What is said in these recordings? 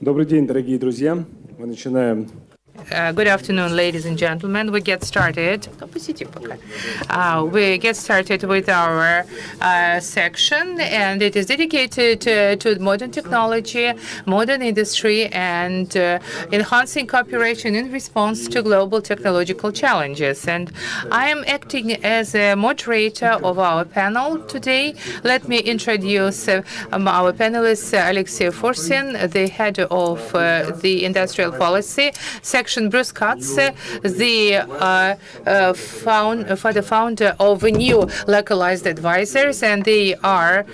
Добрый день, дорогие друзья. Мы начинаем. Good afternoon, ladies and gentlemen. We get started. We get started with our section, and it is dedicated to modern technology, modern industry, and enhancing cooperation in response to global technological challenges. And I am acting as a moderator of our panel today. Let me introduce our panelists, Alexei, the head of the industrial policy section, Bruce Katz, the founder of new localized advisors, and they are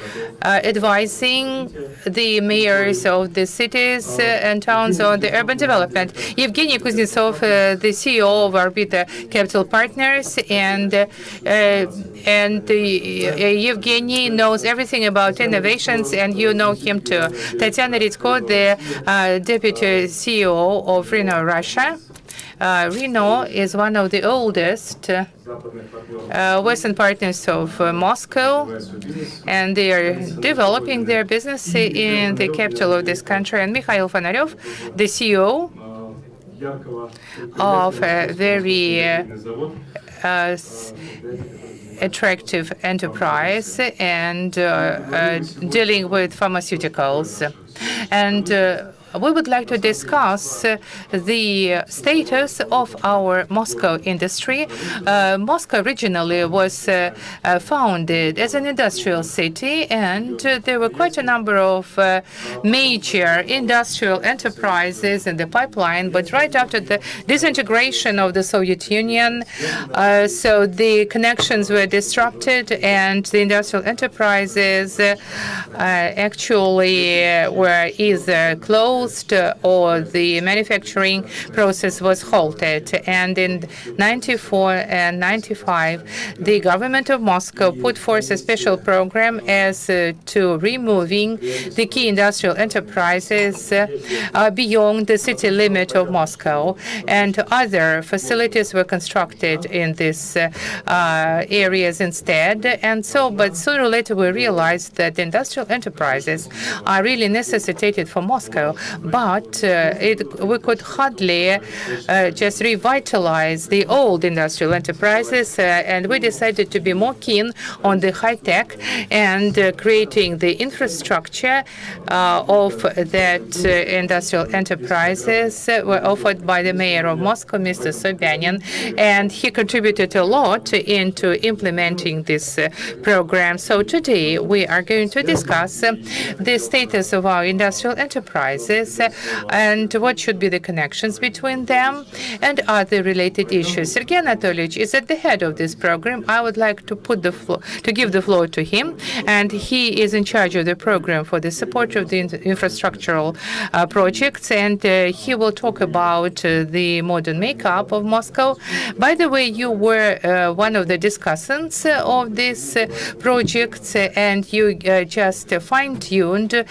advising the mayors of the cities and towns on the urban development. Evgeny Kuznetsov, the CEO of Orbita Capital Partners, and Evgeny knows everything about innovations, and you know him too. Tatiana Ritko, the deputy CEO of Reno, Russia. Reno is one of the oldest Western partners of Moscow, and they are developing their business in the capital of this country. And Mikhail Fonarev, the CEO of a very attractive enterprise and dealing with pharmaceuticals. And we would like to discuss the status of our Moscow industry. Moscow originally was founded as an industrial city, and there were quite a number of major industrial enterprises in the pipeline. But right after the disintegration of the Soviet Union, so the connections were disrupted, and the industrial enterprises actually were either closed or the manufacturing process was halted. And in 94 and 95, the government of Moscow put forth a special program as to removing the key industrial enterprises beyond the city limit of Moscow, and other facilities were constructed in these areas instead. And so, but sooner or later we realized that the industrial enterprises are really necessitated for Moscow, but we could hardly just revitalize the old industrial enterprises, and we decided to be more keen on the high tech and creating the infrastructure of that industrial enterprises were offered by the mayor of Moscow, Mr. Sobyanin, and he contributed a lot into implementing this program. So today we are going to discuss the status of our industrial enterprises and what should be the connections between them and other related issues. Sergei Anatolyevich is at the head of this program. I would like to give the floor to him, and he is in charge of the program for the support of the infrastructural projects, and he will talk about the modern makeup of Moscow. By the way, you were one of the discussants of this project, and you just fine-tuned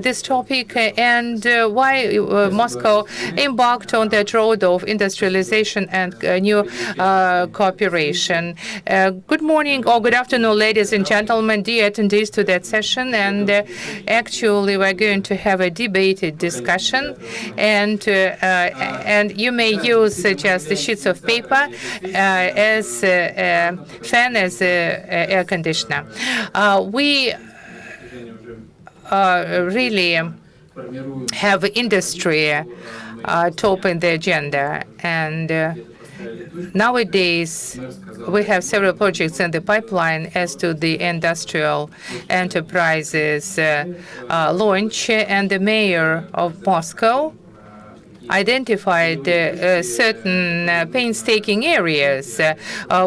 this topic and why Moscow embarked on that road of industrialization and new cooperation. Good morning or good afternoon, ladies and gentlemen, dear attendees to that session. And actually, we're going to have a debated discussion, and you may use just the sheets of paper as a fan, as a air conditioner. We really have industry top in the agenda, and nowadays we have several projects in the pipeline as to the industrial enterprises launch, and the mayor of Moscow identified certain painstaking areas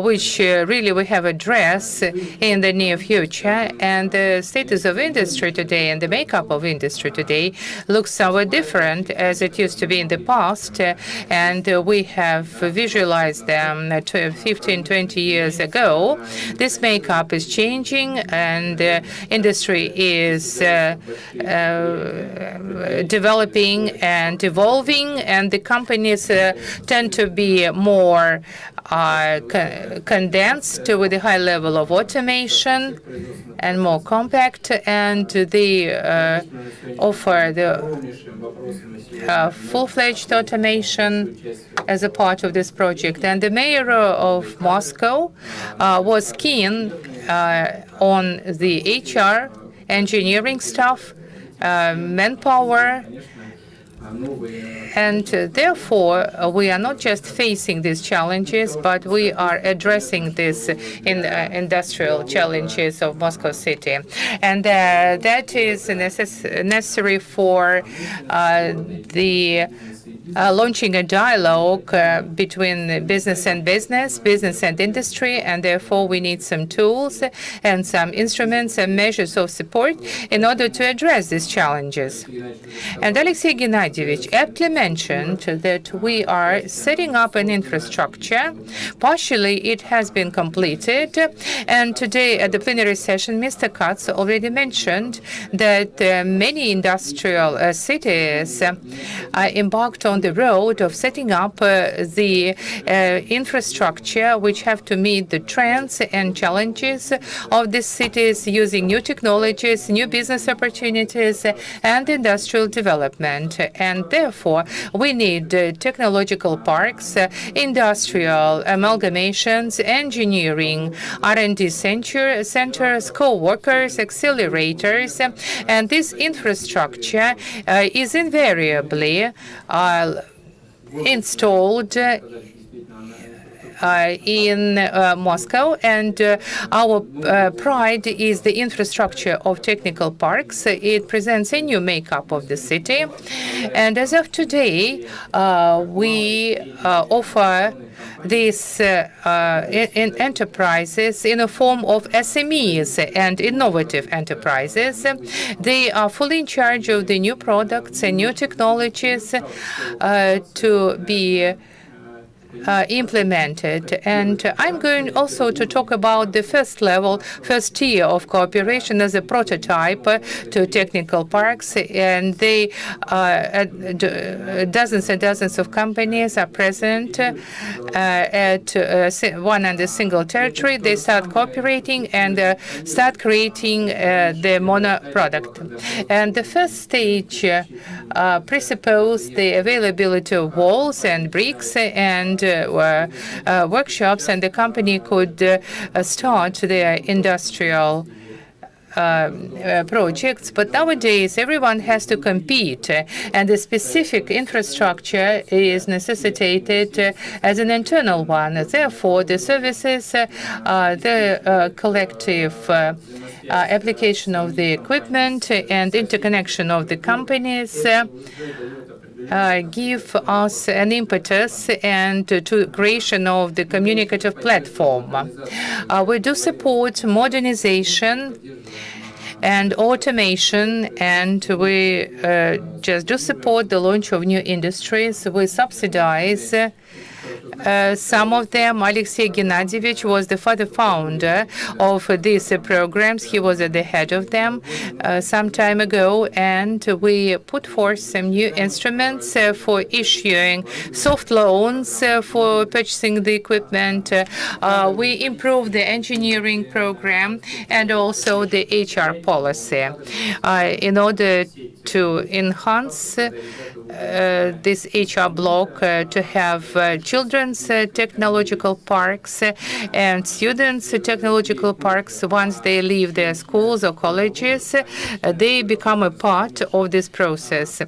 which really we have addressed in the near future. And the status of industry today and the makeup of industry today looks somewhat different as it used to be in the past, and we have visualized them 15, 20 years ago. This makeup is changing, and industry is developing and evolving working, and the companies tend to be more condensed with a high level of automation and more compact, and they offer the full-fledged automation as a part of this project. And the mayor of Moscow was keen on the HR, engineering staff, manpower, and therefore, we are not just facing these challenges, but we are addressing these industrial challenges of Moscow City. And that is necessary for the launching a dialogue between business and business, business and industry, and therefore we need some tools and some instruments and measures of support in order to address these challenges. And Alexei Gennadievich aptly mentioned that we are setting up an infrastructure. Partially it has been completed, and today at the plenary session, Mr. Katz already mentioned that many industrial cities embarked on the road of setting up the infrastructure which have to meet the trends and challenges of these cities using new technologies, new business opportunities, and industrial development. And therefore, we need technological parks, industrial amalgamations, engineering, R&D centers, co-workers, accelerators, and this infrastructure is invariably installed in Moscow, and our pride is the infrastructure of technical parks. It presents a new makeup of the city, and as of today, we offer these enterprises in a form of SMEs and innovative enterprises. They are fully in charge of the new products and new technologies to be implemented. And I'm going also to talk about the first tier of cooperation as a prototype to technical parks. And they dozens and dozens of companies are present at one and a single territory. They start cooperating and start creating the mono product. And the first stage presupposes the availability of walls and bricks and workshops, and the company could start their industrial projects. But nowadays, everyone has to compete, and the specific infrastructure is necessitated as an internal one. Therefore, the services, the collective application of the equipment and interconnection of the companies give us an impetus and to creation of the communicative platform. We do support modernization and automation, and we just do support the launch of new industries. We subsidize some of them. Alexei Gennadievich was the founder of these programs. He was at the head of them some time ago, and we put forth some new instruments for issuing soft loans for purchasing the equipment. We improved the engineering program and also the HR policy in order to enhance this HR block to have children's technological parks and students' technological parks. Once they leave their schools or colleges, they become a part of this process.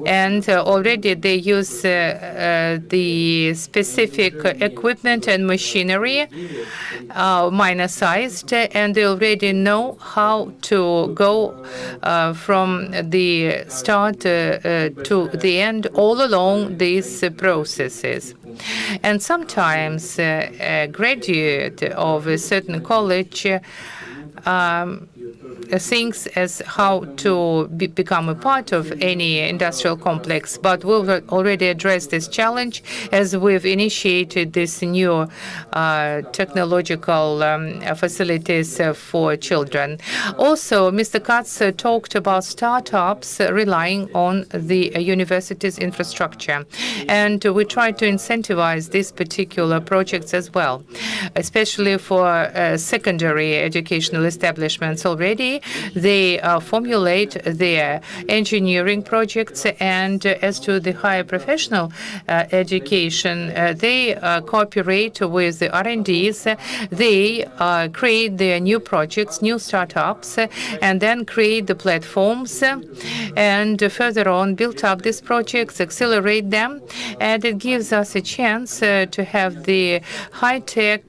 And already they use the specific equipment and machinery, minor-sized, and they already know how to go from the start to the end all along these processes. And sometimes a graduate of a certain college things as how to become a part of any industrial complex, but we've already addressed this challenge as we've initiated this new technological facilities for children. Also, Mr. Katz talked about startups relying on the university's infrastructure, and we try to incentivize these particular projects as well, especially for secondary educational establishments. Already they formulate their engineering projects, and as to the higher professional education, they cooperate with the R&Ds. They create their new projects, new startups, and then create the platforms, and further on build up these projects, accelerate them, and it gives us a chance to have the high-tech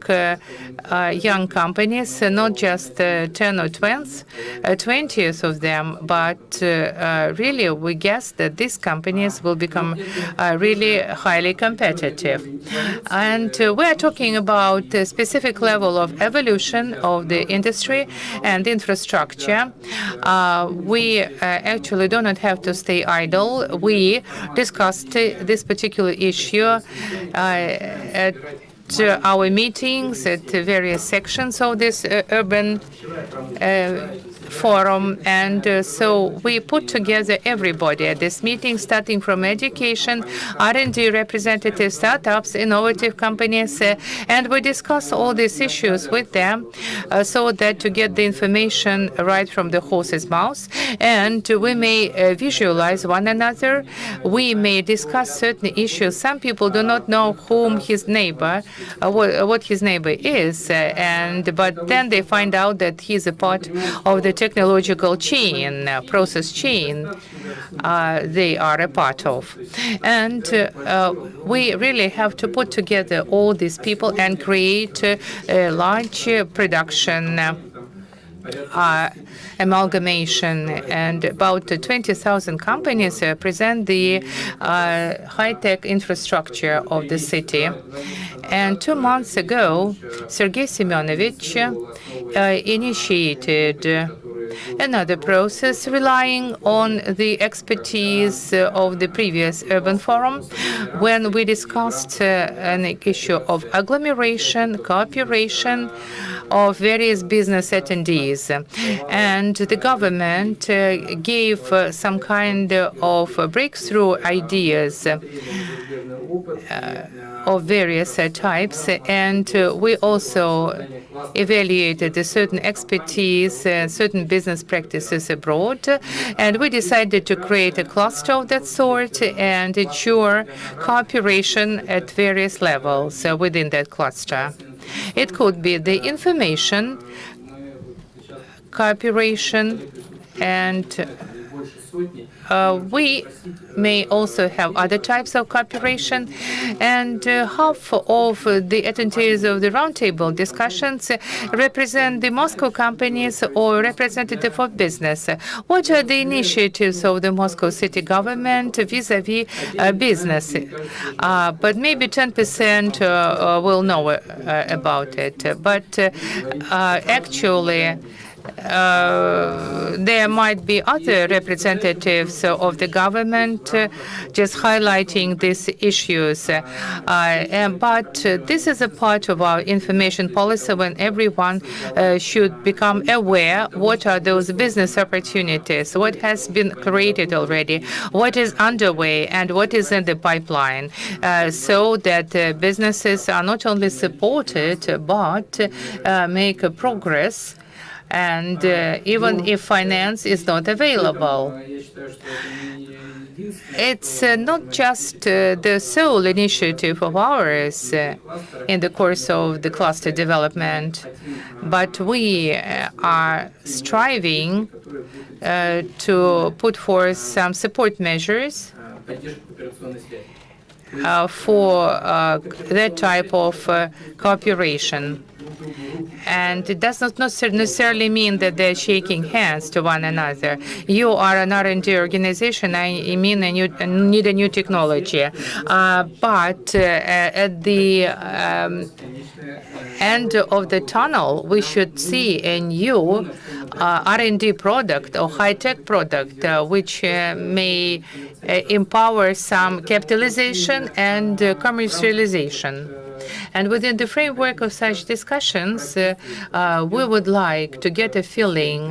young companies, not just 10 or 20 of them, but really we guess that these companies will become really highly competitive. And we are talking about a specific level of evolution of the industry and infrastructure. We actually do not have to stay idle. We discussed this particular issue at our meetings at various sections of this urban forum, and so we put together everybody at this meeting, starting from education, R&D representatives, startups, innovative companies, and we discuss all these issues with them so that to get the information right from the horse's mouth, and we may visualize one another. We may discuss certain issues. Some people do not know whom his neighbor, what his neighbor is, but then they find out that he's a part of the technological chain, process chain they are a part of. And we really have to put together all these people and create a large production amalgamation, and about 20,000 companies present the high-tech infrastructure of the city. And 2 months ago, Sergei Semyonovich initiated another process relying on the expertise of the previous urban forum when we discussed an issue of agglomeration, cooperation of various business attendees. And the government gave some kind of breakthrough ideas of various types, and we also evaluated a certain expertise, certain business practices abroad, and we decided to create a cluster of that sort and ensure cooperation at various levels within that cluster. It could be the information cooperation, and we may also have other types of cooperation. And half of the attendees of the roundtable discussions represent the Moscow companies or representative of business. What are the initiatives of the Moscow city government vis-a-vis business? But maybe 10% will know about it. But actually, there might be other representatives of the government just highlighting these issues. But this is a part of our information policy when everyone should become aware what are those business opportunities, what has been created already, what is underway, and what is in the pipeline, so that businesses are not only supported but make a progress. And even if finance is not available, it's not just the sole initiative of ours in the course of the cluster development, but we are striving to put forth some support measures for that type of cooperation. And it does not necessarily mean that they're shaking hands to one another. You are an R&D organization. I mean, you need a new technology. But at the end of the tunnel, we should see a new R&D product or high-tech product, which may empower some capitalization and commercialization. And within the framework of such discussions, we would like to get a feeling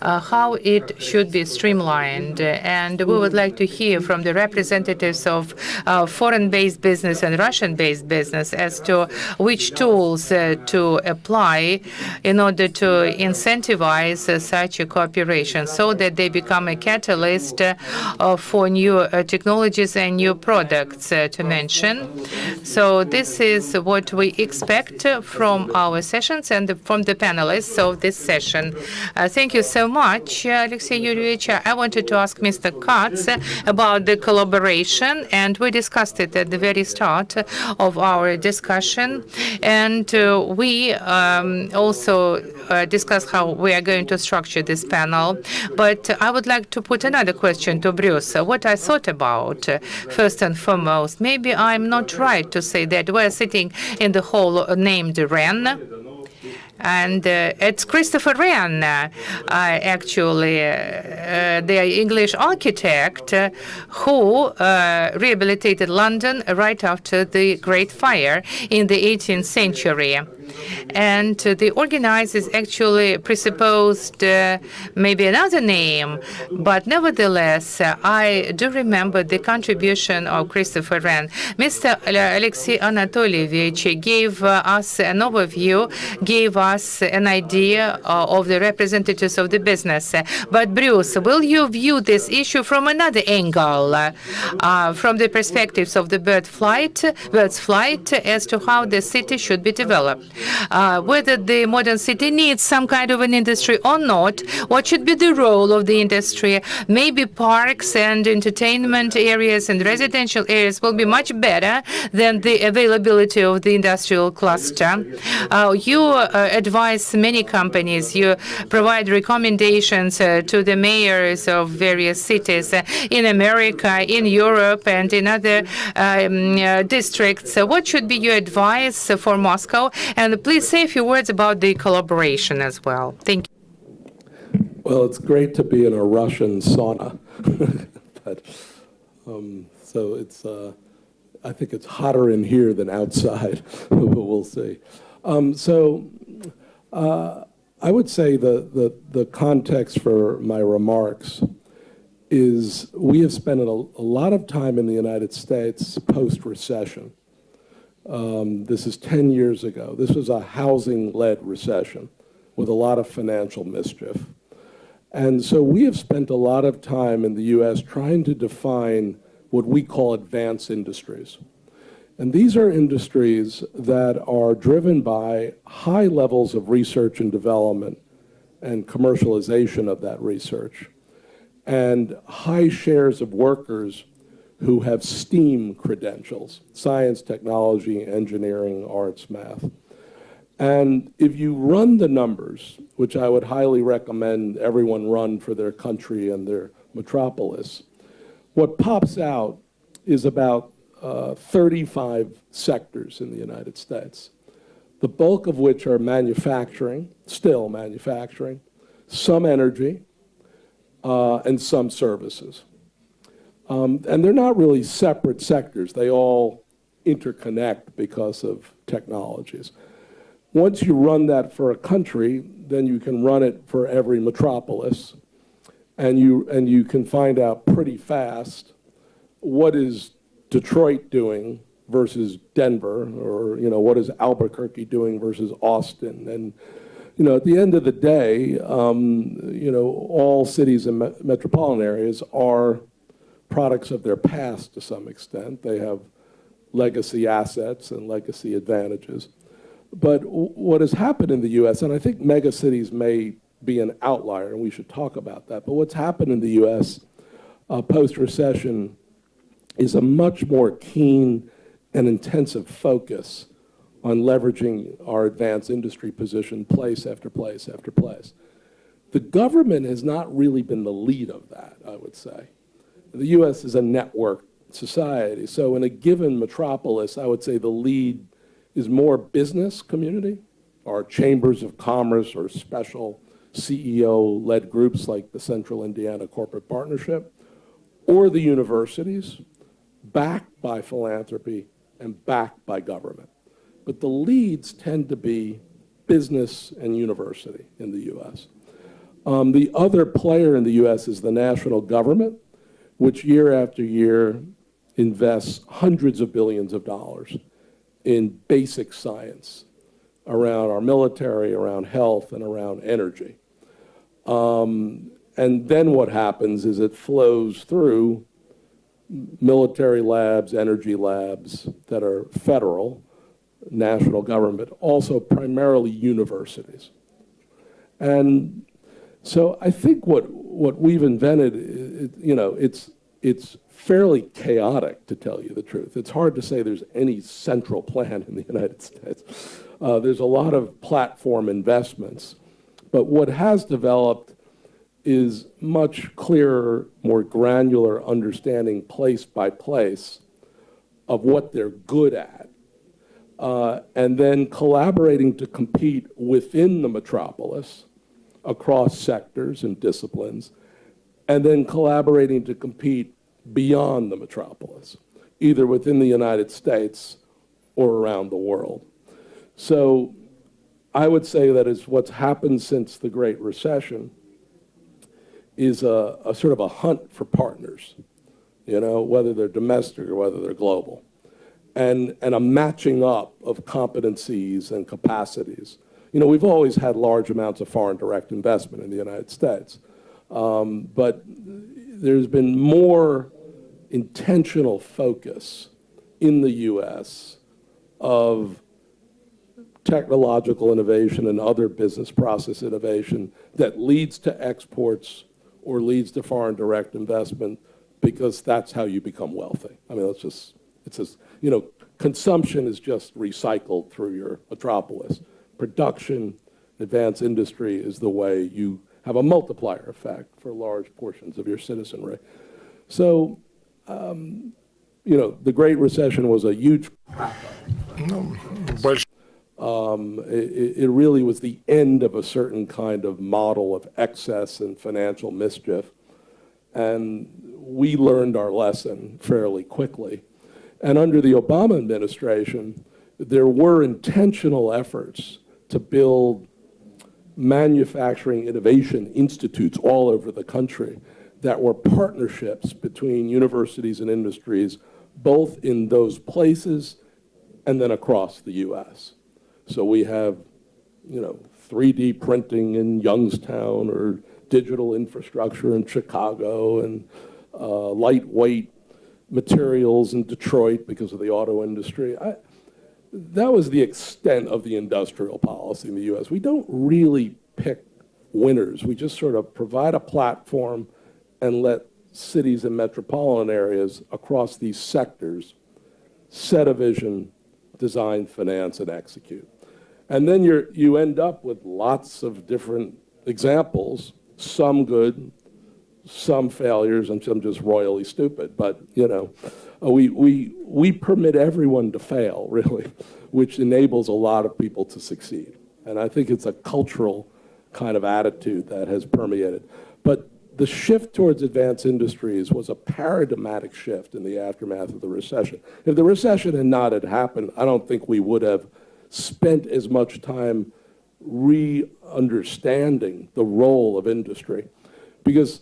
how it should be streamlined. And we would like to hear from the representatives of foreign-based business and Russian-based business as to which tools to apply in order to incentivize such a cooperation so that they become a catalyst for new technologies and new products to mention. So this is what we expect from our sessions and from the panelists of this session. Thank you so much, Alexei Yuryevich. I wanted to ask Mr. Katz about the collaboration, and we discussed it at the very start of our discussion. And we also discussed how we are going to structure this panel. But I would like to put another question to Bruce. What I thought about, first and foremost, maybe I'm not right to say that we're sitting in the hall named RAN. And it's Christopher Wren, actually, the English architect who rehabilitated London right after the Great Fire in the 18th century. And the organizers actually presupposed maybe another name, but nevertheless, I do remember the contribution of Christopher Wren. Mr. Alexei Anatolievich gave us an overview, gave us an idea of the representatives of the business. But Bruce, will you view this issue from another angle, from the perspectives of the bird's flight, as to how the city should be developed? Whether the modern city needs some kind of an industry or not, what should be the role of the industry? Maybe parks and entertainment areas and residential areas will be much better than the availability of the industrial cluster. You advise many companies, you provide recommendations to the mayors of various cities in America, in Europe, and in other districts. What should be your advice for Moscow? And please say a few words about the collaboration as well. Thank you. Well, it's great to be in a Russian sauna, but so it's. I think it's hotter in here than outside, but we'll see. I would say the context for my remarks is we have spent a lot of time in the United States post-recession. This is 10 years ago. This was a housing-led recession with a lot of financial mischief. And so we have spent a lot of time in the U.S. trying to define what we call advanced industries. And these are industries that are driven by high levels of research and development and commercialization of that research, and high shares of workers who have STEAM credentials: science, technology, engineering, arts, math. And if you run the numbers, which I would highly recommend everyone run for their country and their metropolis, what pops out is about 35 sectors in the United States, the bulk of which are manufacturing, still manufacturing, some energy, and some services. And they're not really separate sectors. They all interconnect because of technologies. Once you run that for a country, then you can run it for every metropolis, and you can find out pretty fast what is Detroit doing versus Denver, or what is Albuquerque doing versus Austin. And at the end of the day, all cities and metropolitan areas are products of their past to some extent. They have legacy assets and legacy advantages. But what has happened in the U.S., and I think megacities may be an outlier, and we should talk about that, but what's happened in the U.S. Post-recession is a much more keen and intensive focus on leveraging our advanced industry position place after place after place. The government has not really been the lead of that, I would say. The U.S. is a network society, so in a given metropolis, I would say the lead is more business community, or chambers of commerce, or special CEO-led groups like the Central Indiana Corporate Partnership, or the universities, backed by philanthropy and backed by government. But the leads tend to be business and university in the U.S. The other player in the U.S. is the national government, which year after year invests hundreds of billions of dollars in basic science around our military, around health, and around energy. And then what happens is it flows through military labs, energy labs that are federal, national government, also primarily universities. And so I think what we've invented, it's fairly chaotic, to tell you the truth. It's hard to say there's any central plan in the United States. There's a lot of platform investments. But what has developed is much clearer, more granular understanding place by place of what they're good at, and then collaborating to compete within the metropolis across sectors and disciplines, and then collaborating to compete beyond the metropolis, either within the United States or around the world. So I would say that is what's happened since the Great Recession is a sort of a hunt for partners, whether they're domestic or whether they're global, and a matching up of competencies and capacities. We've always had large amounts of foreign direct investment in the United States, but there's been more intentional focus in the U.S. of technological innovation and other business process innovation that leads to exports or leads to foreign direct investment, because that's how you become wealthy. I mean, consumption is just recycled through your metropolis. Production, advanced industry is the way you have a multiplier effect for large portions of your citizenry. So, the Great Recession was a huge it really was the end of a certain kind of model of excess and financial mischief. And we learned our lesson fairly quickly. And under the Obama administration, there were intentional efforts to build manufacturing innovation institutes all over the country that were partnerships between universities and industries, both in those places and then across the U.S. So we have, 3D printing in Youngstown, or digital infrastructure in Chicago, and lightweight materials in Detroit because of the auto industry. That was the extent of the industrial policy in the U.S. We don't really pick winners. We just sort of provide a platform and let cities and metropolitan areas across these sectors set a vision, design, finance, and execute. And then you end up with lots of different examples, some good, some failures, and some just royally stupid. But, we permit everyone to fail, really, which enables a lot of people to succeed. And I think it's a cultural kind of attitude that has permeated. But the shift towards advanced industries was a paradigmatic shift in the aftermath of the recession. If the recession had not happened, I don't think we would have spent as much time re-understanding the role of industry. Because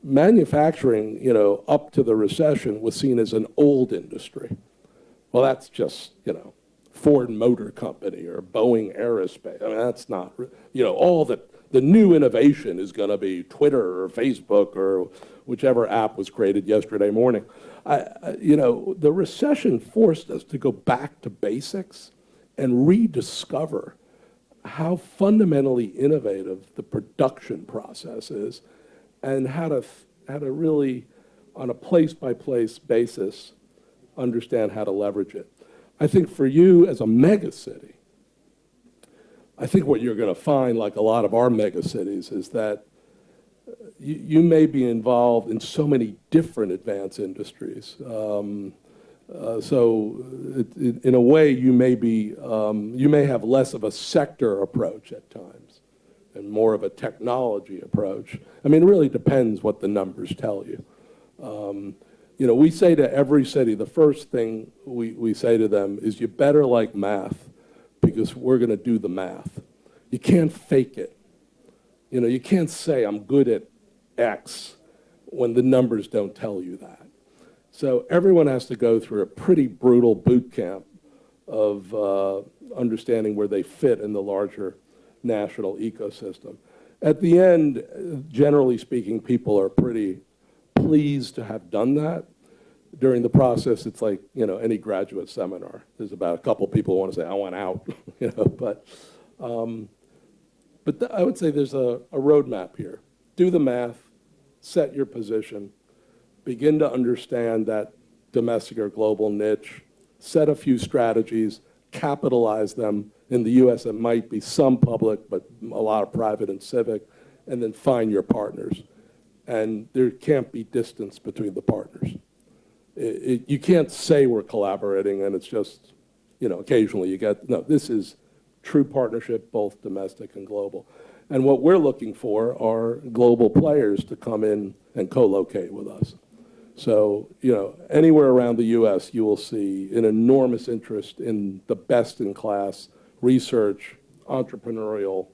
manufacturing, up to the recession was seen as an old industry. Well, that's just, Ford Motor Company or Boeing Aerospace. I mean, that's not, all the new innovation is going to be Twitter or Facebook or whichever app was created yesterday morning. The recession forced us to go back to basics and rediscover how fundamentally innovative the production process is, and how to really, on a place-by-place basis, understand how to leverage it. I think for you as a megacity, I think what you're going to find, like a lot of our megacities, is that you may be involved in so many different advanced industries. So in a way, you may have less of a sector approach at times and more of a technology approach. I mean, it really depends what the numbers tell you. You know, we say to every city, the first thing we say to them is you better like math because we're going to do the math. You can't fake it. You know, you can't say I'm good at X when the numbers don't tell you that. So everyone has to go through a pretty brutal boot camp of understanding where they fit in the larger national ecosystem. At the end, generally speaking, people are pretty pleased to have done that. During the process, it's like, you know, any graduate seminar. There's about a couple people who want to say, I want out, you know, but I would say there's a roadmap here. Do the math, set your position, begin to understand that domestic or global niche, set a few strategies, capitalize them. In the US, it might be some public, but a lot of private and civic, and then find your partners. And there can't be distance between the partners. You can't say we're collaborating and it's just, you know, occasionally you get, no, this is true partnership, both domestic and global. And what we're looking for are global players to come in and co-locate with us. So, you know, anywhere around the US, you will see an enormous interest in the best-in-class research, entrepreneurial,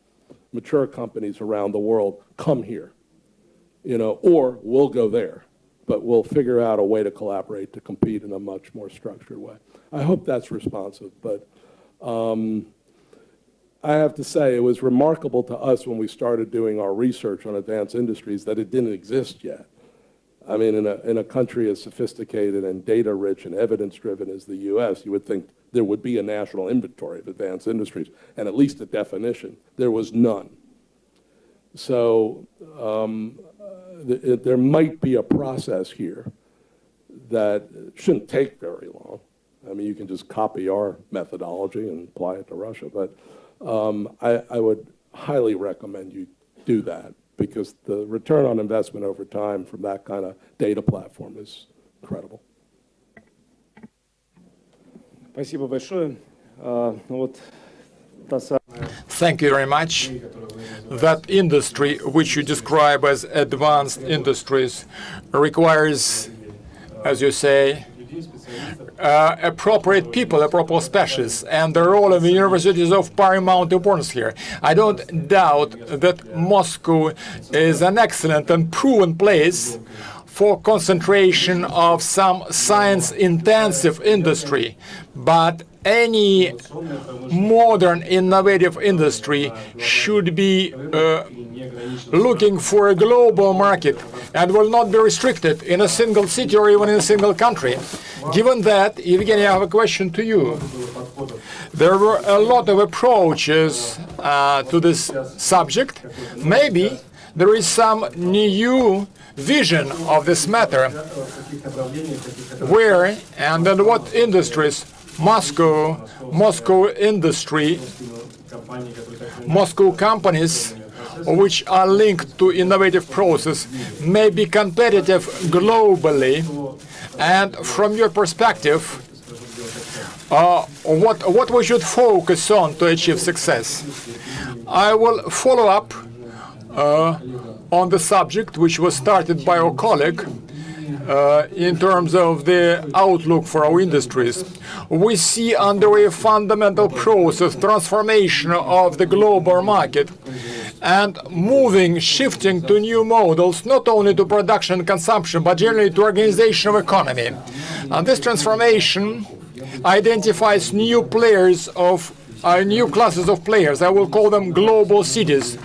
mature companies around the world come here, you know, or we'll go there, but we'll figure out a way to collaborate to compete in a much more structured way. I hope that's responsive, but I have to say it was remarkable to us when we started doing our research on advanced industries that it didn't exist yet. I mean, in a country as sophisticated and data-rich and evidence-driven as the US, you would think there would be a national inventory of advanced industries, and at least a definition. There was none. So there might be a process here that shouldn't take very long. I mean, you can just copy our methodology and apply it to Russia, but I would highly recommend you do that, because the return on investment over time from that kind of data platform is incredible. Спасибо большое. Thank you very much. That industry, which you describe as advanced industries, requires, as you say, appropriate people, appropriate specialists, and the role of the university is of paramount importance here. I don't doubt that Moscow is an excellent and proven place for concentration of some science-intensive industry, but any modern innovative industry should be looking for a global market and will not be restricted in a single city or even in a single country. Given that, Evgeny, I have a question to you. There were a lot of approaches to this subject. Maybe there is some new vision of this matter, where and in what industries Moscow industry, Moscow companies which are linked to innovative process may be competitive globally. And from your perspective, what we should focus on to achieve success? I will follow up on the subject which was started by our colleague in terms of the outlook for our industries. We see underway a fundamental process, transformation of the global market, and shifting to new models, not only to production and consumption, but generally to organization of economy. And this transformation identifies new players new classes of players. I will call them global cities.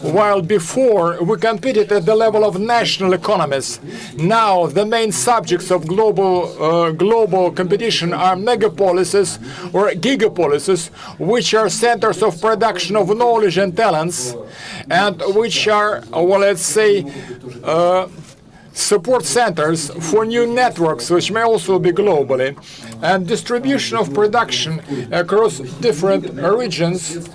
While before we competed at the level of national economies, now the main subjects of global competition are megapolises or gigapolises, which are centers of production of knowledge and talents, and which are, well, let's say, support centers for new networks, which may also be globally, and distribution of production across different regions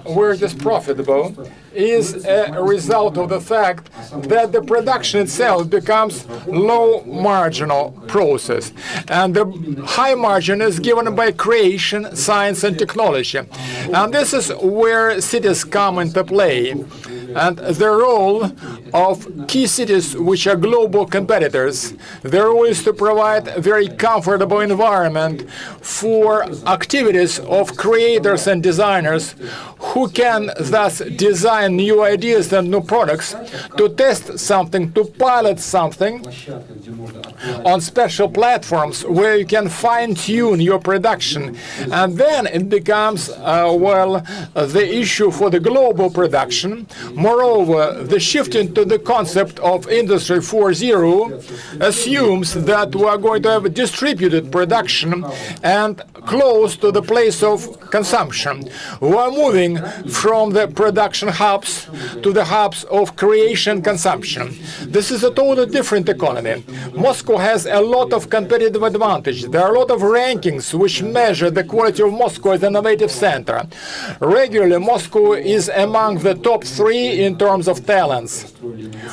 where it is profitable, is a result of the fact that the production itself becomes low marginal process, and the high margin is given by creation, science and technology. And this is where cities come into play, and the role of key cities which are global competitors. Their role is to provide a very comfortable environment for activities of creators and designers who can thus design new ideas and new products, to test something, to pilot something on special platforms where you can fine-tune your production. And then it becomes, the issue for the global production. Moreover, the shift into the concept of Industry 4.0 assumes that we are going to have a distributed production and close to the place of consumption. We are moving from the production hubs to the hubs of creation consumption. This is a totally different economy. Moscow has a lot of competitive advantage. There are a lot of rankings which measure the quality of Moscow as an innovative center. Regularly, Moscow is among the top 3 in terms of talents.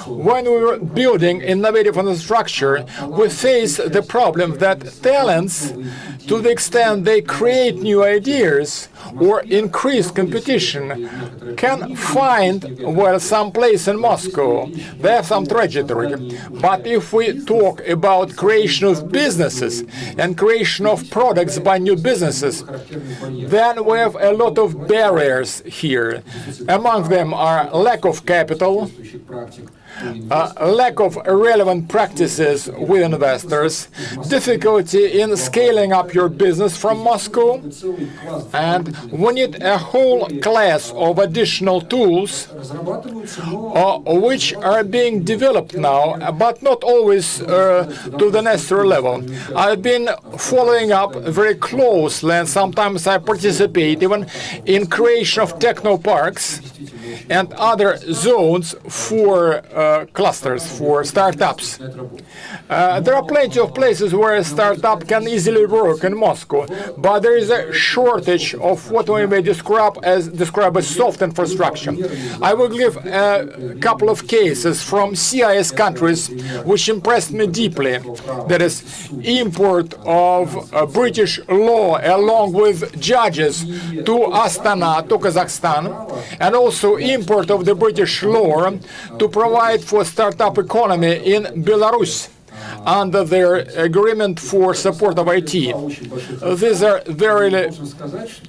When we were building innovative infrastructure, we face the problem that talents, to the extent they create new ideas or increase competition, can find, some place in Moscow. They have some trajectory. But if we talk about creation of businesses and creation of products by new businesses, then we have a lot of barriers here. Among them are lack of capital, lack of relevant practices with investors, difficulty in scaling up your business from Moscow, and we need a whole class of additional tools which are being developed now, but not always to the necessary level. I've been following up very closely, and sometimes I participate even in creation of technoparks and other zones for clusters, for startups. There are plenty of places where a startup can easily work in Moscow, but there is a shortage of what we may describe as soft infrastructure. I will give a couple of cases from CIS countries which impressed me deeply. That is, import of British law along with judges to Astana, to Kazakhstan, and also import of the British law to provide for startup economy in Belarus under their agreement for support of IT. These are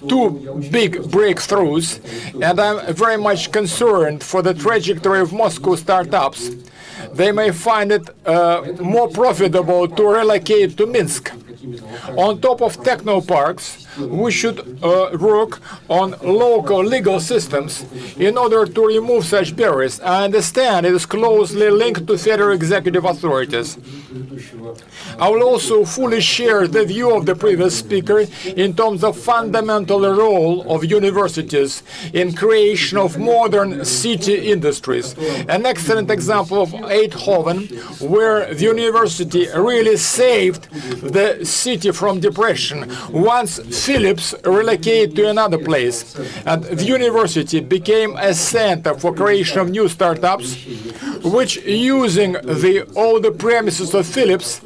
two big breakthroughs, and I'm very much concerned for the trajectory of Moscow startups. They may find it more profitable to relocate to Minsk. On top of technoparks, we should work on local legal systems in order to remove such barriers. I understand it is closely linked to federal executive authorities. I will also fully share the view of the previous speaker in terms of fundamental role of universities in creation of modern city industries. An excellent example of Eindhoven, where the university really saved the city from depression once Philips relocated to another place. And the university became a center for creation of new startups, which using all the premises of Philips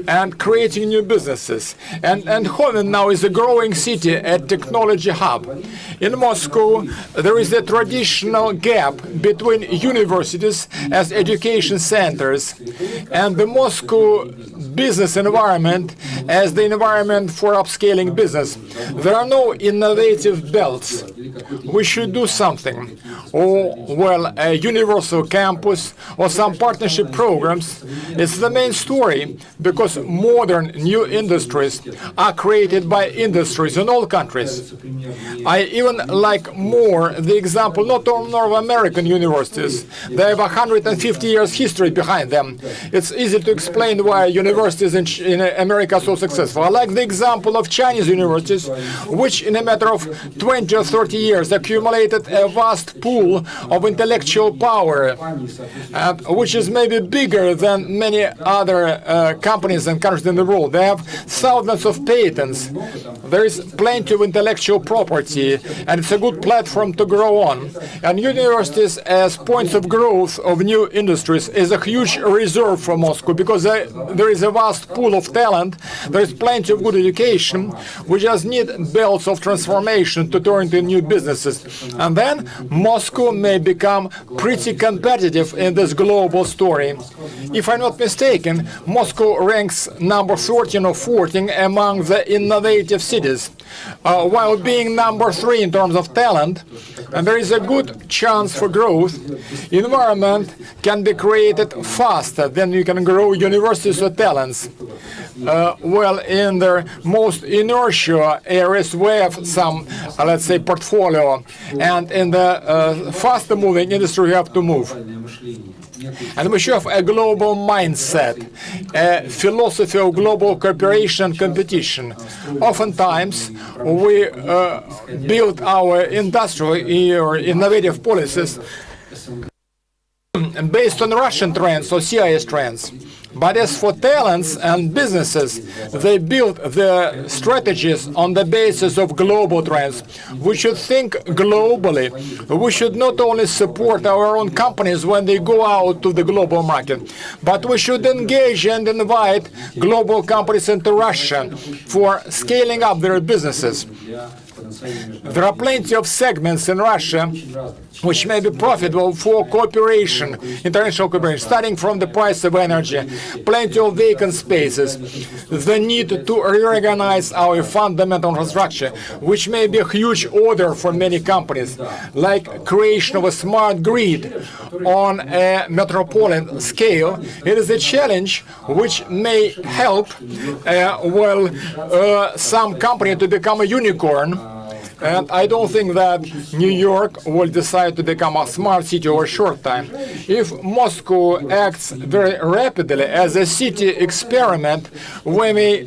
and creating new businesses. And Eindhoven now is a growing city, a technology hub. In Moscow, there is a traditional gap between universities as education centers and the Moscow business environment as the environment for upscaling business. There are no innovative belts. We should do something. Or, a universal campus or some partnership programs. It's the main story, because modern new industries are created by industries in all countries. I even like more the example not of North American universities. They have 150 years history behind them. It's easy to explain why universities in America are so successful. I like the example of Chinese universities, which in a matter of 20 or 30 years accumulated a vast pool of intellectual power, which is maybe bigger than many other companies and countries in the world. They have thousands of patents. There is plenty of intellectual property, and it's a good platform to grow on. And universities as points of growth of new industries is a huge reserve for Moscow, because there is a vast pool of talent, there is plenty of good education. We just need belts of transformation to turn into new businesses. And then Moscow may become pretty competitive in this global story. If I'm not mistaken, Moscow ranks number 13 or 14 among the innovative cities, while being number 3 in terms of talent. And there is a good chance for growth. Environment can be created faster than you can grow universities or talents. Well, in the most inertia areas, we have some, let's say, portfolio, and in the faster moving industry, we have to move. And we should have a global mindset, a philosophy of global cooperation and competition. Oftentimes, we build our industrial or innovative policies based on Russian trends or CIS trends. But as for talents and businesses, they build their strategies on the basis of global trends. We should think globally. We should not only support our own companies when they go out to the global market, but we should engage and invite global companies into Russia for scaling up their businesses. There are plenty of segments in Russia which may be profitable for cooperation, international cooperation, starting from the price of energy, plenty of vacant spaces, the need to reorganize our fundamental infrastructure, which may be a huge order for many companies, like creation of a smart grid on a metropolitan scale. It is a challenge which may help, some company to become a unicorn. And I don't think that New York will decide to become a smart city over a short time. If Moscow acts very rapidly as a city experiment, we may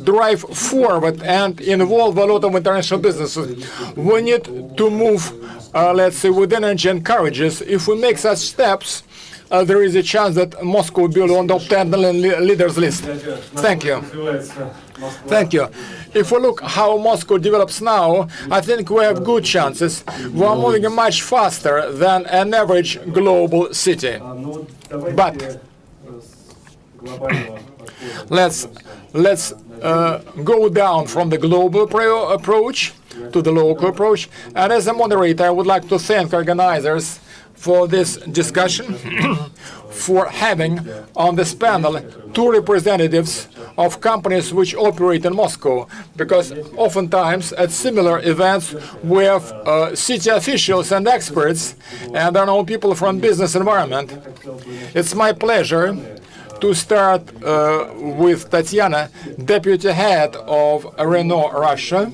drive forward and involve a lot of international businesses. We need to move, let's say, with energy and courageous. If we make such steps, there is a chance that Moscow will be on the top 10 leaders list. Thank you. Thank you. If we look how Moscow develops now, I think we have good chances. We are moving much faster than an average global city. But let's go down from the global approach to the local approach. And as a moderator, I would like to thank organizers for this discussion, for having on this panel 2 representatives of companies which operate in Moscow, because oftentimes at similar events we have city officials and experts, and there are no people from business environment. It's my pleasure to start with Tatiana, deputy head of Renault Russia.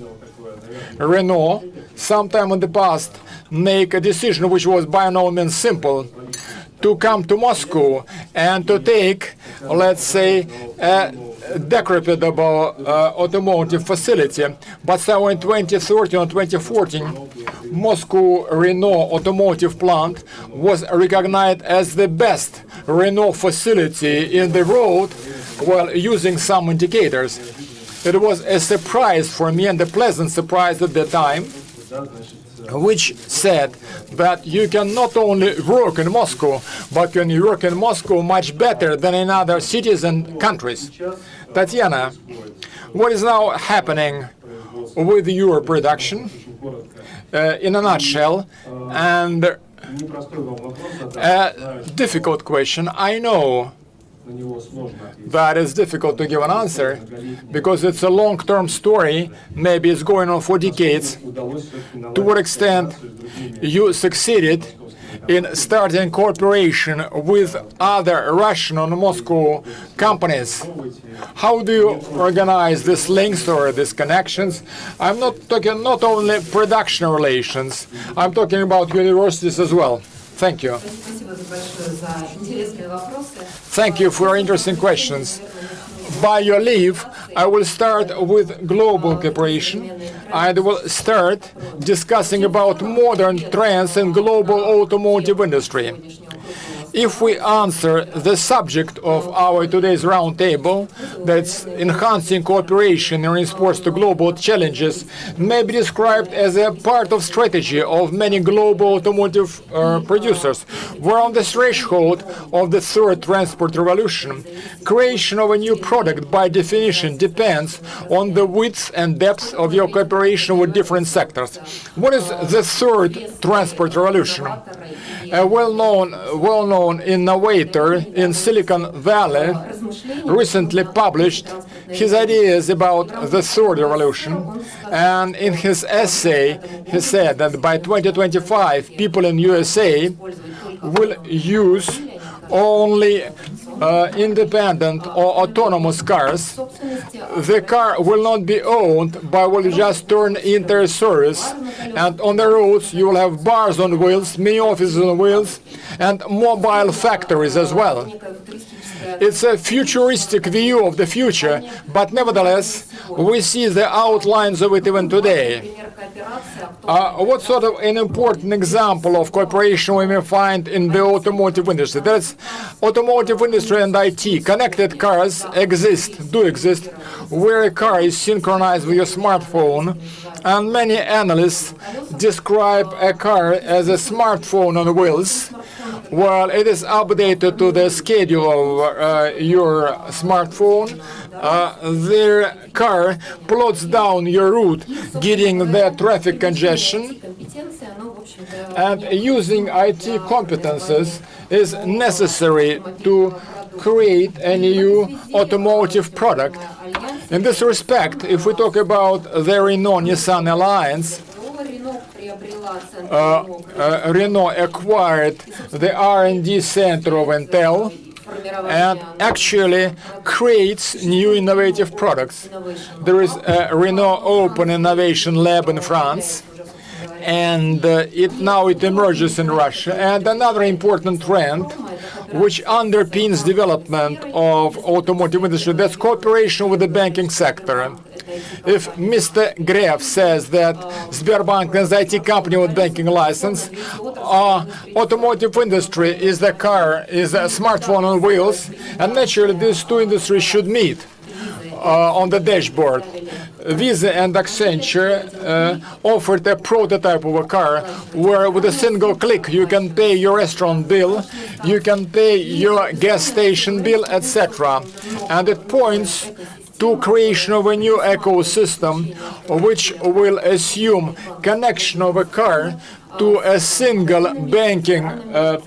Renault, sometime in the past, make a decision which was by no means simple, to come to Moscow and to take, let's say, a disreputable automotive facility. But so in 2013 or 2014, Moscow Renault automotive plant was recognized as the best Renault facility in the world, while using some indicators. It was a surprise for me, and a pleasant surprise at the time, which said that you can not only work in Moscow, but you can work in Moscow much better than in other cities and countries. Tatiana, what is now happening with your production in a nutshell? And a difficult question, I know that is difficult to give an answer, because it's a long-term story, maybe it's going on for decades. To what extent you succeeded in starting cooperation with other Russian and Moscow companies? How do you organize these links or these connections? I'm not talking not only production relations, I'm talking about universities as well. Thank you. Thank you for your interesting questions. By your leave, I will start with global cooperation. I will start discussing about modern trends in global automotive industry. If we answer the subject of our today's roundtable, that's enhancing cooperation in response to global challenges, may be described as a part of strategy of many global automotive producers. We're on the threshold of the third transport revolution. Creation of a new product, by definition, depends on the width and depth of your cooperation with different sectors. What is the third transport revolution? A well-known innovator in Silicon Valley recently published his ideas about the third revolution, and in his essay he said that by 2025 people in USA will use only independent or autonomous cars. The car will not be owned, but will just turn into a service. And on the roads, you will have bars on wheels, mini offices on wheels, and mobile factories as well. It's a futuristic view of the future, but nevertheless, we see the outlines of it even today. What sort of an important example of cooperation we may find in the automotive industry? That's automotive industry and IT. Connected cars do exist, where a car is synchronized with your smartphone, and many analysts describe a car as a smartphone on wheels. Well, it is updated to the schedule of your smartphone. Their car plots down your route, getting the traffic congestion, and using IT competences is necessary to create a new automotive product. In this respect, if we talk about the Renault-Nissan alliance, Renault acquired the R&D center of Intel and actually creates new innovative products. There is a Renault Open Innovation Lab in France, and it emerges in Russia. And another important trend which underpins development of automotive industry, that's cooperation with the banking sector. If Mr. Gref says that Sberbank is an IT company with banking license, automotive industry is the car, is a smartphone on wheels, and naturally these two industries should meet on the dashboard. Visa and Accenture offered a prototype of a car where with a single click you can pay your restaurant bill, you can pay your gas station bill, etc. And it points to creation of a new ecosystem which will assume connection of a car to a single banking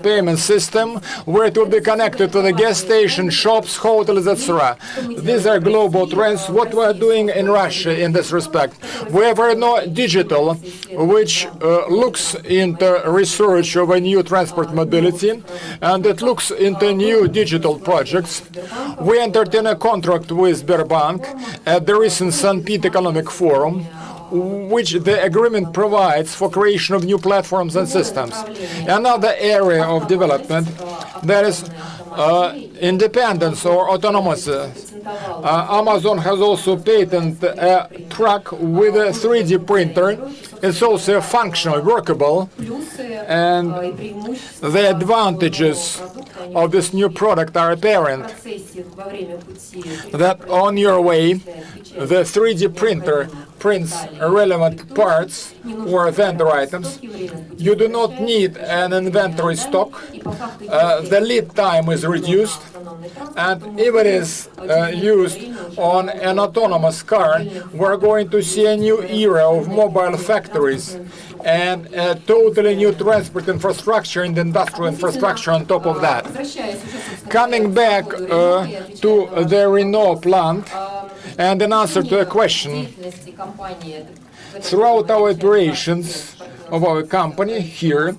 payment system where it will be connected to the gas station, shops, hotels, etc. These are global trends. What we are doing in Russia in this respect, we have Renault Digital, which looks into research of a new transport mobility, and it looks into new digital projects. We entered in a contract with Sberbank at the recent St. Pete Economic Forum, which the agreement provides for creation of new platforms and systems. Another area of development, that is independence or autonomous. Amazon has also patented a truck with a 3D printer. It's also functional, workable, and the advantages of this new product are apparent. That on your way, the 3D printer prints relevant parts or vendor items. You do not need an inventory stock. The lead time is reduced, and if it is used on an autonomous car, we're going to see a new era of mobile factories and a totally new transport infrastructure and industrial infrastructure on top of that. Coming back to the Renault plant, and in answer to a question, throughout our operations of our company here,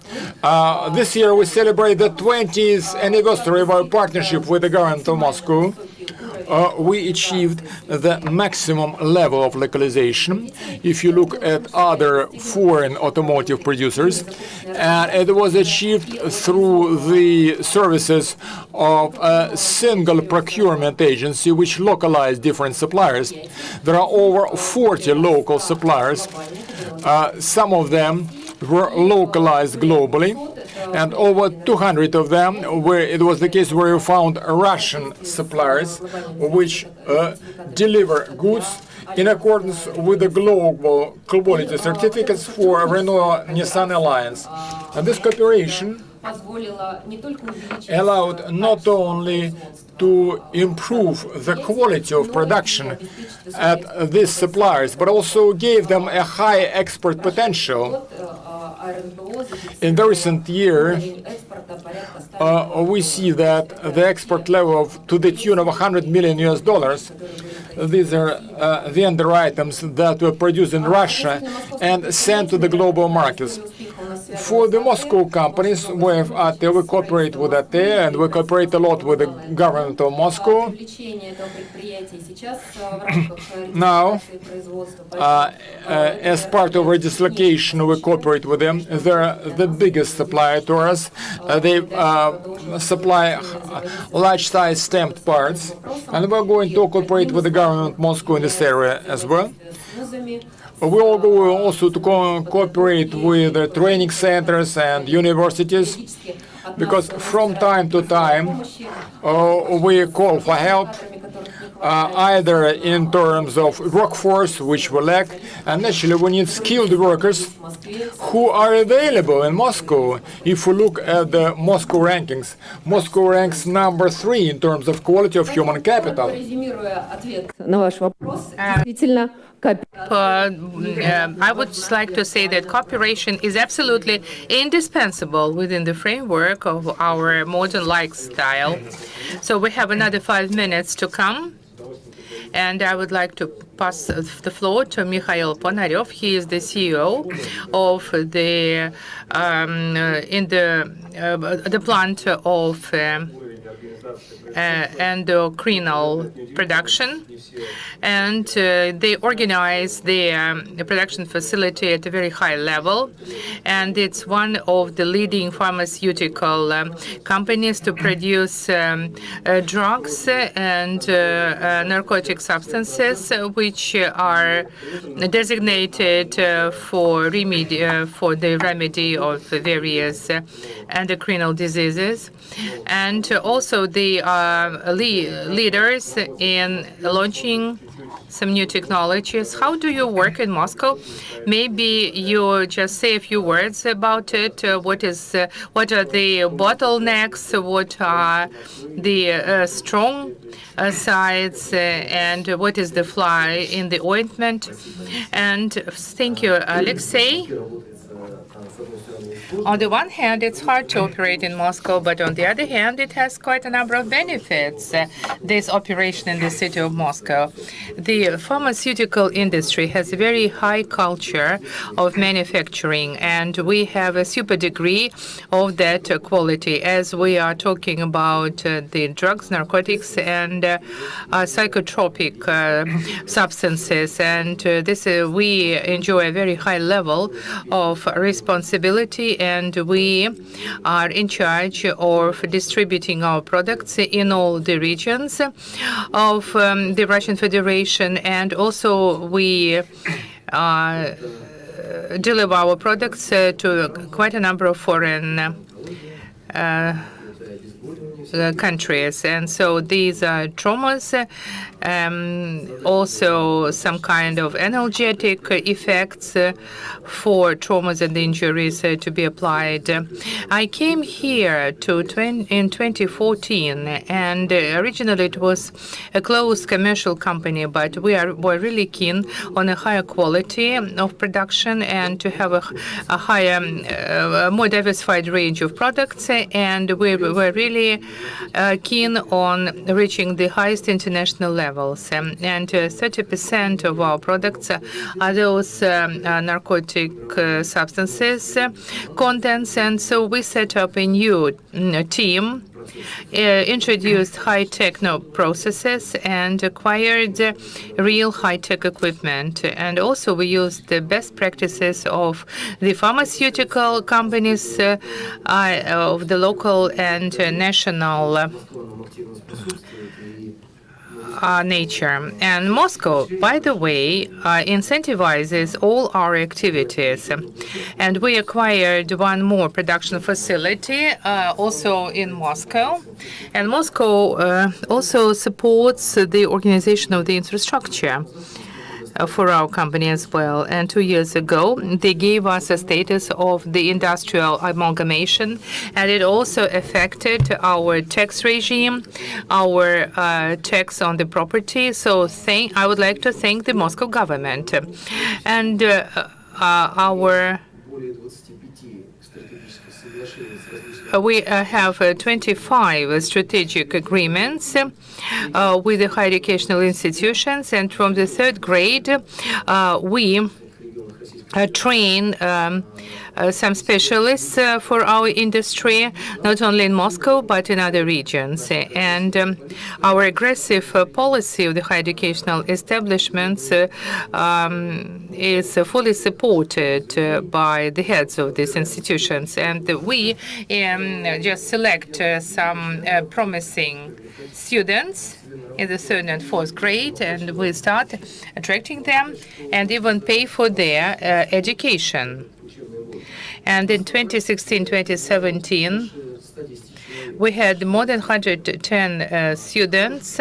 this year we celebrate the 20th anniversary of our partnership with the government of Moscow. we achieved the maximum level of localization. If you look at other foreign automotive producers, and it was achieved through the services of a single procurement agency which localized different suppliers. There are over 40 local suppliers. Some of them were localized globally, and over 200 of them where it was the case where you found Russian suppliers which deliver goods in accordance with the global quality certificates for Renault-Nissan Alliance. And this cooperation allowed not only to improve the quality of production at these suppliers, but also gave them a high export potential. In the recent year, we see that the export level to the tune of $100 million. These are the end items that were produced in Russia and sent to the global markets. For the Moscow companies, we have AT, we cooperate with AT, and we cooperate a lot with the government of Moscow. Now, as part of our dislocation, we cooperate with them. They're the biggest supplier to us. They supply large-size stamped parts, and we're going to cooperate with the government of Moscow in this area as well. We all go also to cooperate with the training centers and universities, because from time to time we call for help, either in terms of workforce, which we lack, and actually we need skilled workers who are available in Moscow. If we look at the Moscow rankings, Moscow ranks number 3 in terms of quality of human capital. I would just like to say that cooperation is absolutely indispensable within the framework of our modern lifestyle. So we have another 5 minutes to come. And I would like to pass the floor to Mikhail Ponarev. He is the CEO of the plant of endocrinal production, and they organize the production facility at a very high level, and it's one of the leading pharmaceutical companies to produce drugs and narcotic substances which are designated for the remedy of various endocrinal diseases. And also they are leaders in launching some new technologies. How do you work in Moscow? Maybe you just say a few words about it. What are the bottlenecks? What are the strong sides? And what is the fly in the ointment? And thank you, Alexei. On the one hand, it's hard to operate in Moscow, but on the other hand, it has quite a number of benefits, this operation in the city of Moscow. The pharmaceutical industry has a very high culture of manufacturing, and we have a super degree of that quality as we are talking about the drugs, narcotics, and psychotropic substances. And we enjoy a very high level of responsibility, and we are in charge of distributing our products in all the regions of the Russian Federation, and also we deliver our products to quite a number of foreign countries. And so these are traumas, also some kind of analgesic effects for traumas and injuries to be applied. I came here in 2014, and originally it was a closed commercial company, but we're really keen on a higher quality of production and to have a higher, more diversified range of products, and we're really keen on reaching the highest international levels. And 30% of our products are those narcotic substances contents. And so we set up a new team introduced high-tech processes and acquired real high-tech equipment. And also we used the best practices of the pharmaceutical companies of the local and national nature. And Moscow, by the way, incentivizes all our activities. And we acquired one more production facility also in Moscow. And Moscow also supports the organization of the infrastructure for our company as well. And 2 years ago, they gave us a status of the industrial amalgamation, and it also affected our tax regime, our tax on the property. So I would like to thank the Moscow government. And we have 25 strategic agreements with the higher educational institutions, and from the 3rd grade, we train some specialists for our industry, not only in Moscow, but in other regions. And our aggressive policy of the higher educational establishments is fully supported by the heads of these institutions. And we just select some promising students in the 3rd and 4th grade, and we start attracting them and even pay for their education. And in 2016-2017, we had more than 110 students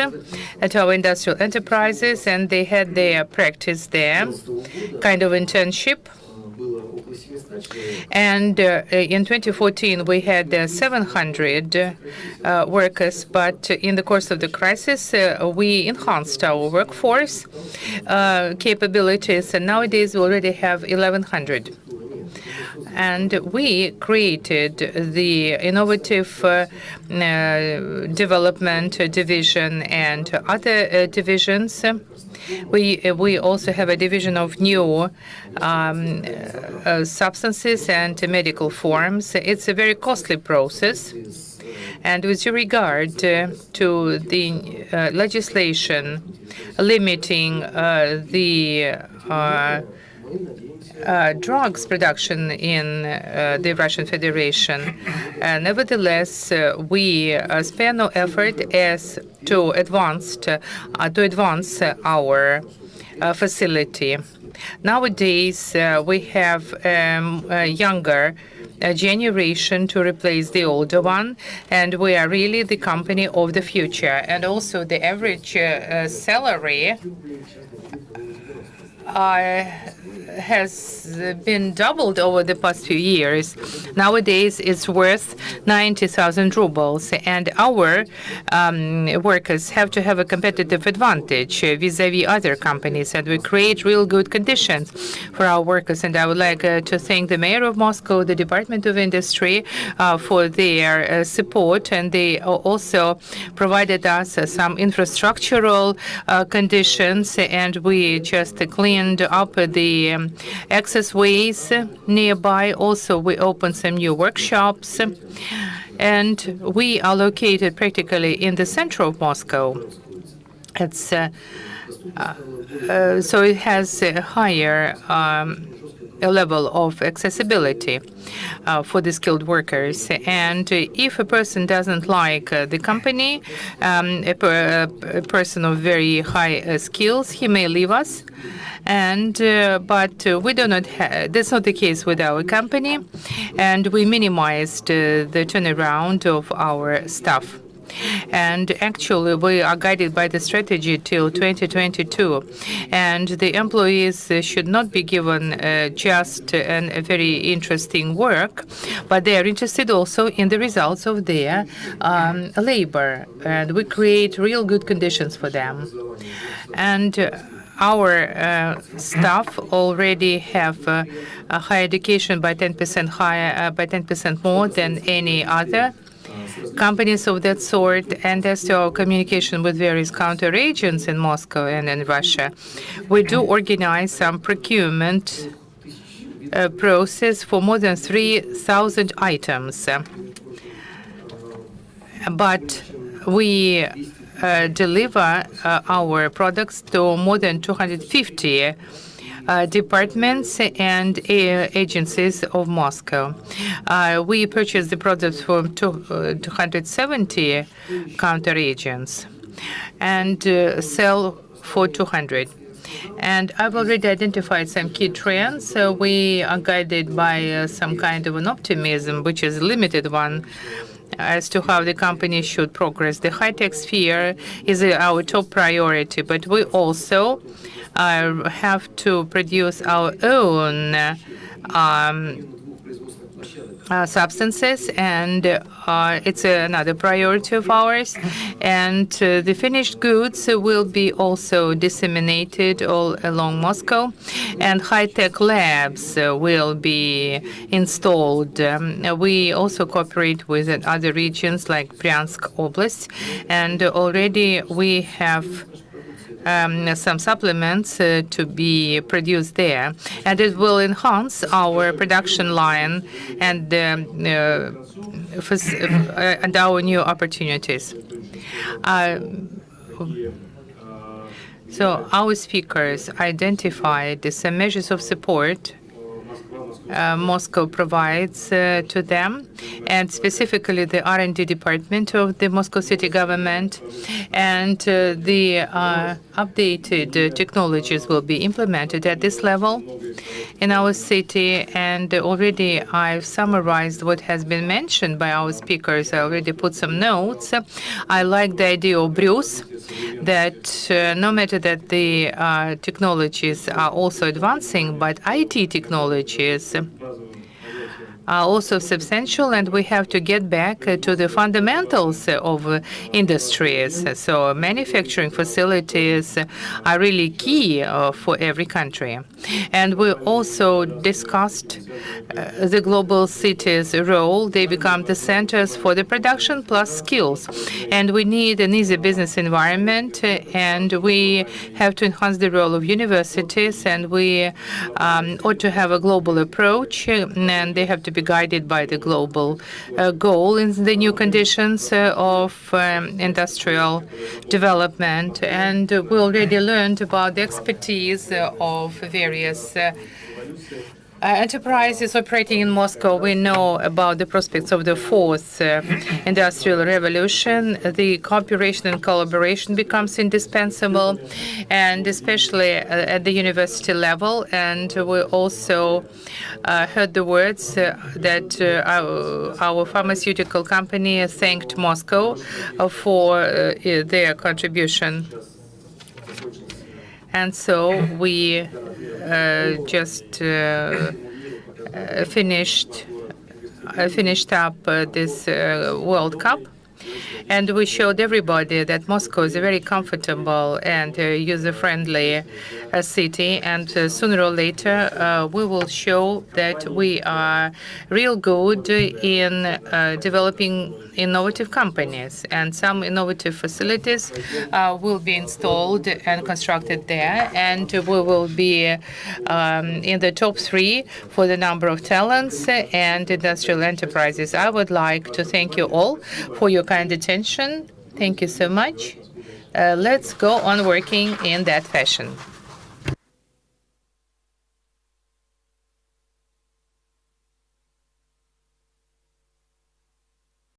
at our industrial enterprises, and they had their practice there, kind of internship. And in 2014, we had 700 workers, but in the course of the crisis, we enhanced our workforce capabilities, and nowadays we already have 1,100. And we created the innovative development division and other divisions. We also have a division of new substances and medical forms. It's a very costly process. And with regard to the legislation limiting the drugs production in the Russian Federation. Nevertheless, we spare no effort as to advance our facility. Nowadays, we have a younger generation to replace the older one, and we are really the company of the future. And also the average salary has been doubled over the past few years. Nowadays, it's worth 90,000 rubles, and our workers have to have a competitive advantage vis-à-vis other companies, and we create real good conditions for our workers. And I would like to thank the mayor of Moscow, the Department of Industry for their support, and they also provided us some infrastructural conditions, and we just cleaned up the access ways nearby. Also, we opened some new workshops, and we are located practically in the center of Moscow. It's so it has a higher level of accessibility for the skilled workers. And if a person doesn't like the company, a person of very high skills, he may leave us. And but we do not. That's not the case with our company, and we minimized the turnaround of our staff. And actually, we are guided by the strategy till 2022, and the employees should not be given just a very interesting work, but they are interested also in the results of their labor, and we create real good conditions for them. And our staff already have a higher education by 10% higher, by 10% more than any other companies of that sort. And as to our communication with various counter-agents in Moscow and in Russia, we do organize some procurement process for more than 3,000 items. but we deliver our products to more than 250 departments and agencies of Moscow. We purchase the products from 270 counter-agents and sell for 200. And I've already identified some key trends. So we are guided by some kind of an optimism, which is a limited one, as to how the company should progress. The high-tech sphere is our top priority, but we also have to produce our own substances, and it's another priority of ours. And the finished goods will be also disseminated all along Moscow, and high-tech labs will be installed. We also cooperate with other regions like Bryansk Oblast, and already we have some supplements to be produced there, and it will enhance our production line and our new opportunities. So our speakers identified some measures of support Moscow provides to them, and specifically the R&D department of the Moscow city government, and the updated technologies will be implemented at this level in our city. And already I've summarized what has been mentioned by our speakers. I already put some notes. I like the idea of Bruce, that no matter that the technologies are also advancing, but IT technologies are also substantial, and we have to get back to the fundamentals of industries. So manufacturing facilities are really key for every country. And we also discussed the global cities' role. They become the centers for the production plus skills. And we need an easy business environment, and we have to enhance the role of universities, and we ought to have a global approach, and they have to be guided by the global goal in the new conditions of industrial development. And we already learned about the expertise of various enterprises operating in Moscow. We know about the prospects of the fourth industrial revolution. The cooperation and collaboration becomes indispensable, and especially at the university level. And we also heard the words that our pharmaceutical company thanked Moscow for their contribution. And so we just finished up this World Cup, and we showed everybody that Moscow is a very comfortable and user-friendly city. And sooner or later, we will show that we are real good in developing innovative companies, and some innovative facilities will be installed and constructed there, and we will be in the top 3 for the number of talents and industrial enterprises. I would like to thank you all for your kind attention. Thank you so much. Let's go on working in that fashion.